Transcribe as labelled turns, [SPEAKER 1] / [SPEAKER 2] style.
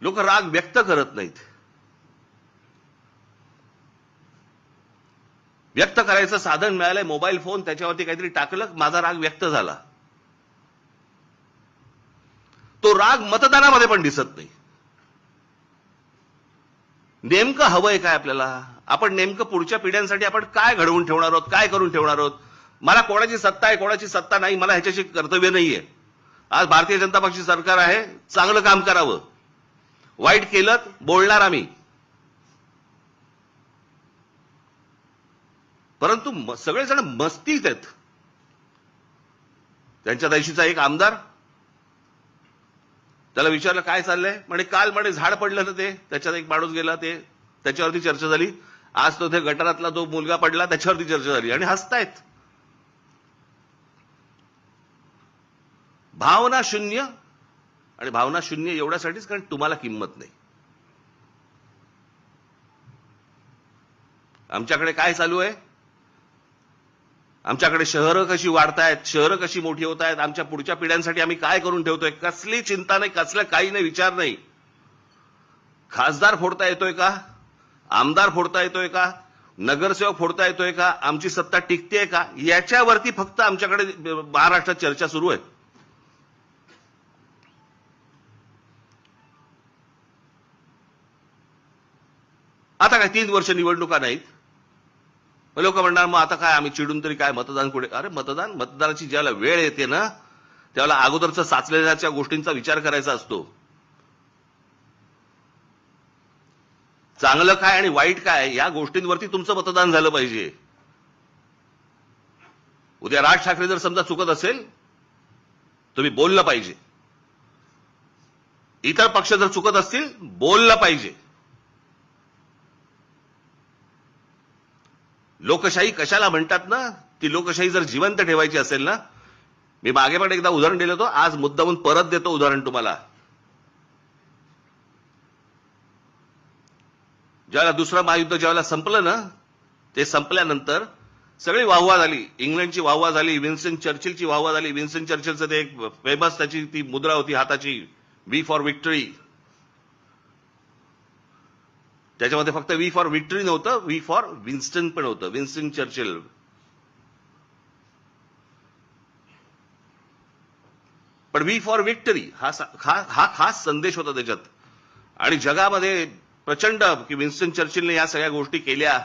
[SPEAKER 1] लोक राग व्यक्त करत नाहीत. व्यक्त करायचं साधन मिळालंय मोबाईल फोन, त्याच्यावरती काहीतरी टाकलं, माझा राग व्यक्त झाला. तो राग मतदानामध्ये पण दिसत नाही. नेमकं हवंय काय आपल्याला? आपण नेमकं पुढच्या पिढ्यांसाठी आपण काय घडवून ठेवणार आहोत, काय करून ठेवणार आहोत? मला कोणाची सत्ता आहे कोणाची सत्ता नाही, मला ह्याच्याशी कर्तव्य नाहीये. आज भारतीय जनता पक्षाची सरकार आहे, चांगलं काम करावं. वाईट केलं बोलणार आम्ही, परंतु सगळेजण मस्तीत आहेत. त्यांच्या देशीचा एक आमदार, त्याला विचारलं काय चाललंय, म्हणे काल म्हणे झाड पडलं ना, ते त्याच्यात एक माणूस गेला, ते त्याच्यावरती चर्चा झाली. आज तो ते गटारातला तो मुलगा पडला, त्याच्यावरती चर्चा झाली आणि हसतायत. भावना शून्य. आणि भावना शून्य एवढ्यासाठीच कारण तुम्हाला किंमत नाही. आमच्याकडे काय चालू आहे? आमच्याकडे शहरं कशी वाढतायत, शहरं कशी मोठी होत आहेत, आमच्या पुढच्या पिढ्यांसाठी आम्ही काय करून ठेवतोय, कसली चिंता नाही, कसलं काही नाही, विचार नाही. खासदार फोडता येतोय का, आमदार फोडता येतोय का, नगरसेवक फोडता येतोय का, आमची सत्ता टिकतेय का, याच्यावरती फक्त आमच्याकडे महाराष्ट्रात चर्चा सुरू आहे. आता काय 3 वर्ष निवडणुका नाहीत, लोक म्हणणार मग आता काय आम्ही चिडून तरी काय, मतदान कुठे? अरे मतदानाची ज्याला वेळ येते ना, त्याला अगोदरच साचलेल्या गोष्टींचा विचार करायचा असतो. चांगलं काय आणि वाईट काय या गोष्टींवरती तुमचं मतदान झालं पाहिजे. उद्या राज ठाकरे जर समजा चुकत असेल, तुम्ही बोललं पाहिजे. इतर पक्ष जर चुकत असतील, बोललं पाहिजे. लोकशाही कशाला म्हणतात ना, ती लोकशाही जर जिवंत ठेवायची असेल ना, मी मागे पण एकदा उदाहरण दिलं होतं, आज मुद्दामून परत देतो उदाहरण तुम्हाला. ज्यावेळेला दुसरं महायुद्ध ज्यावेळेला संपलं ना, ते संपल्यानंतर सगळी वाहवा झाली. इंग्लंडची वाहवा झाली, विन्स्टन चर्चिलची वाहवा झाली. विन्स्टन चर्चिलचं ते एक फेमस त्याची ती मुद्रा होती हाताची, वी फॉर विक्टरी. त्याच्यामध्ये फक्त वी फॉर विक्टरी नव्हतं, वी फॉर विन्स्टन पण होतं, विन्स्टन चर्चिल. पण वी फॉर विक्टरी हा खास संदेश होता त्याच्यात. आणि जगामध्ये प्रचंड की विन्स्टन चर्चिलने या सगळ्या गोष्टी केल्या,